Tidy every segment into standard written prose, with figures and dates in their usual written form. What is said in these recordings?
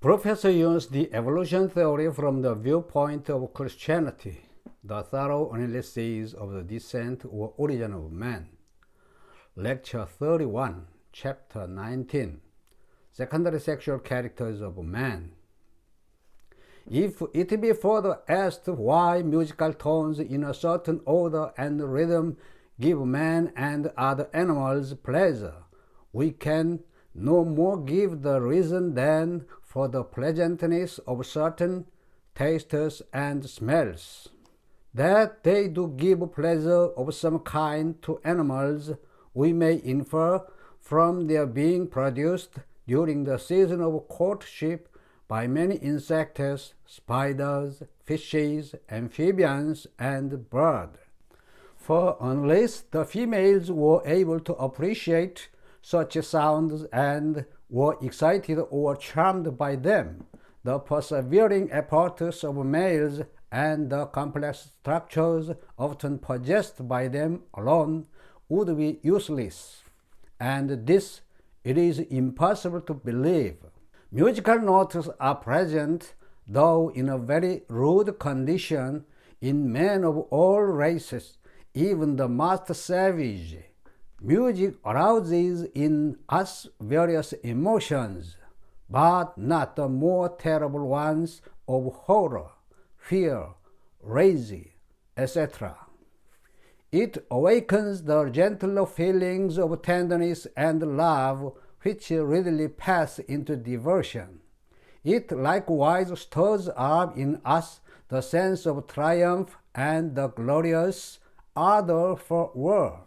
Professor used the evolution theory from the viewpoint of Christianity, the thorough analysis of the descent or origin of man. Lecture 31, Chapter 19, Secondary Sexual Characters of Man. If it be further asked why musical tones in a certain order and rhythm give man and other animals pleasure, we can no more give the reason than for the pleasantness of certain tastes and smells. That they do give pleasure of some kind to animals, we may infer from their being produced during the season of courtship by many insects, spiders, fishes, amphibians, and birds. For unless the females were able to appreciate such sounds and were excited or charmed by them, the persevering efforts of males and the complex structures often possessed by them alone would be useless, and this it is impossible to believe. Musical notes are present, though in a very rude condition, in men of all races, even the most savage. Music arouses in us various emotions, but not the more terrible ones of horror, fear, rage, etc. It awakens the gentler feelings of tenderness and love, which readily pass into diversion. It likewise stirs up in us the sense of triumph and the glorious ardor for war.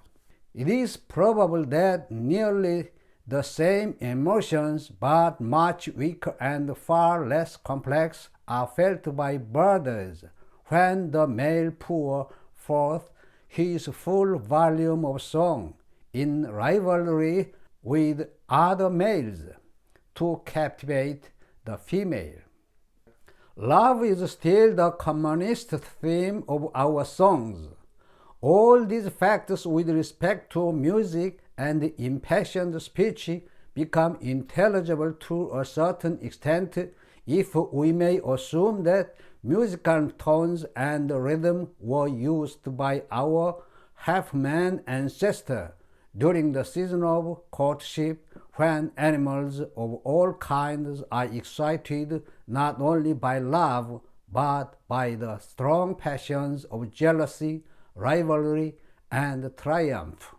It is probable that nearly the same emotions, but much weaker and far less complex, are felt by birds when the male pours forth his full volume of song in rivalry with other males to captivate the female. Love is still the commonest theme of our songs. All these factors with respect to music and impassioned speech become intelligible to a certain extent if we may assume that musical tones and rhythm were used by our half-man ancestor during the season of courtship, when animals of all kinds are excited not only by love but by the strong passions of jealousy, rivalry, and triumph.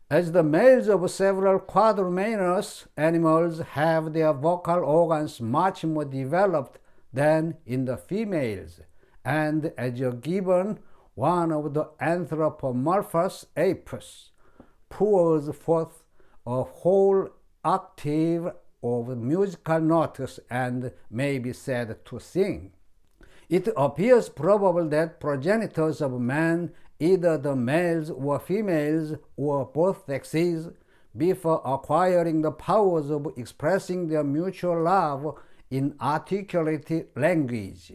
As the males of several quadrumanaous animals have their vocal organs much more developed than in the females, and as a gibbon, one of the anthropomorphous apes, pours forth a whole octave of musical notes and may be said to sing. It appears probable that progenitors of man, either the males or females or both sexes, before acquiring the powers of expressing their mutual love in articulate language,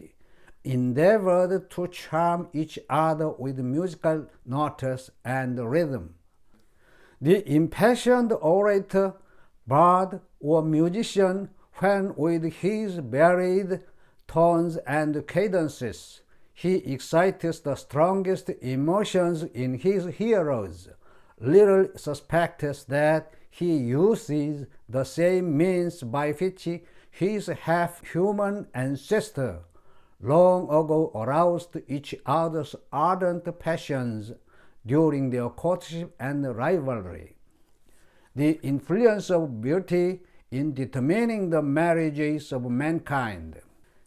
endeavored to charm each other with musical notes and rhythm. The impassioned orator, bard, or musician, when with his varied tones and cadences he excites the strongest emotions in his hearers, little suspects that he uses the same means by which his half-human ancestor long ago aroused each other's ardent passions during their courtship and rivalry. The influence of beauty in determining the marriages of mankind.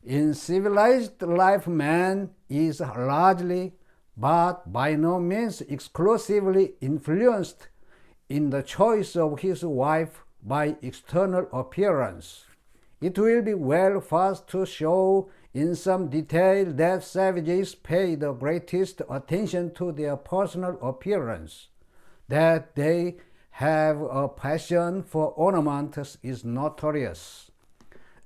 In civilized life, man is largely, but by no means exclusively, influenced in the choice of his wife by external appearance. It will be well first to show in some detail that savages pay the greatest attention to their personal appearance. That they have a passion for ornaments is notorious.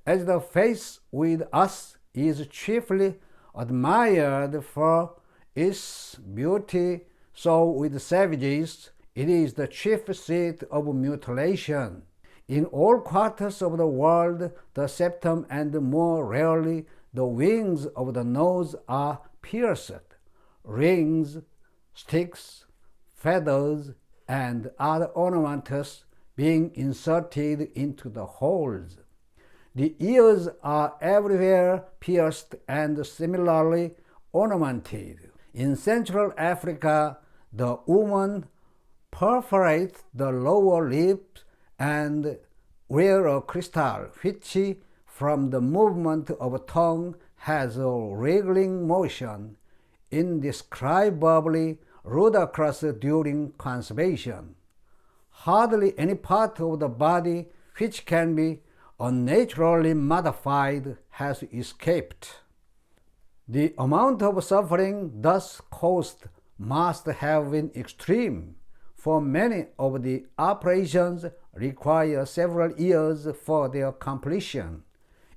As the face with us is chiefly admired for its beauty, so with savages it is the chief seat of mutilation. In all quarters of the world, the septum and more rarely the wings of the nose are pierced. Rings, sticks, feathers, and other ornaments being inserted into the holes. The ears are everywhere pierced and similarly ornamented. In Central Africa, the woman perforates the lower lip and wear a crystal which, from the movement of a tongue, has a wriggling motion, indescribably ludicrous during conservation. Hardly any part of the body which can be unnaturally modified has escaped. The amount of suffering thus caused must have been extreme, for many of the operations require several years for their completion.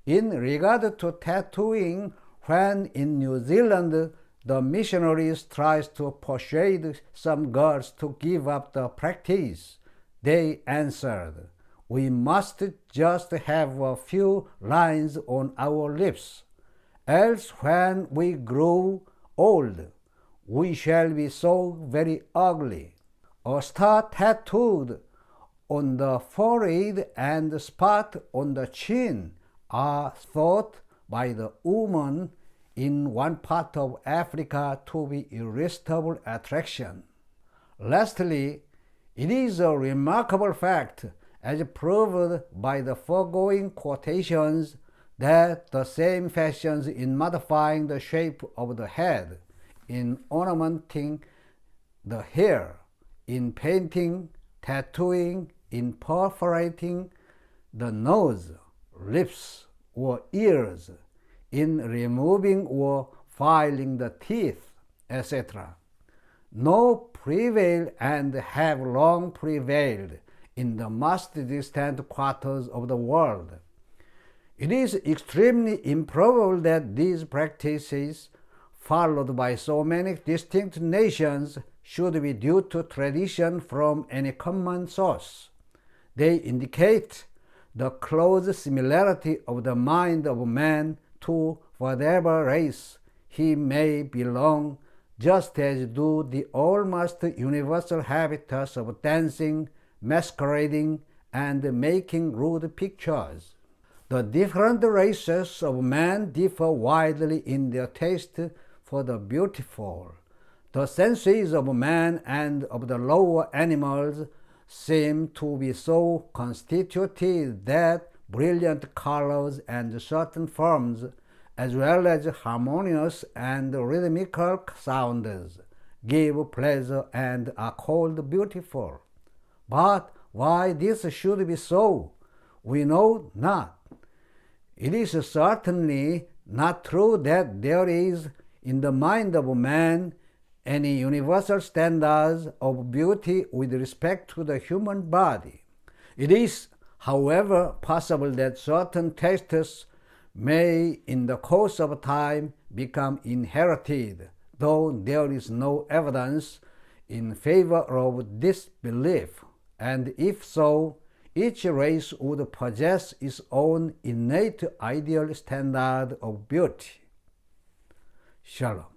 In regard to tattooing, when in New Zealand the missionaries tried to persuade some girls to give up the practice, they answered, "We must just have a few lines on our lips, else when we grow old, we shall be so very ugly." A star tattooed on the forehead and a spot on the chin are thought by the woman in one part of Africa to be irresistible attraction. Lastly, it is a remarkable fact, as proved by the foregoing quotations, that the same fashions in modifying the shape of the head, in ornamenting the hair, in painting, tattooing, in perforating the nose, lips, or ears, in removing or filing the teeth, etc., no prevail and have long prevailed in the most distant quarters of the world. It is extremely improbable that these practices, followed by so many distinct nations, should be due to tradition from any common source. They indicate the close similarity of the mind of man to whatever race he may belong, just as do the almost universal habits of dancing, masquerading, and making rude pictures. The different races of man differ widely in their taste for the beautiful. The senses of man and of the lower animals seem to be so constituted that brilliant colors and certain forms, as well as harmonious and rhythmical sounds, give pleasure and are called beautiful. But why this should be so, we know not. It is certainly not true that there is in the mind of man any universal standards of beauty with respect to the human body. It is, however, possible that certain tastes may in the course of time become inherited, though there is no evidence in favor of this belief, and if so, each race would possess its own innate ideal standard of beauty. Shalom.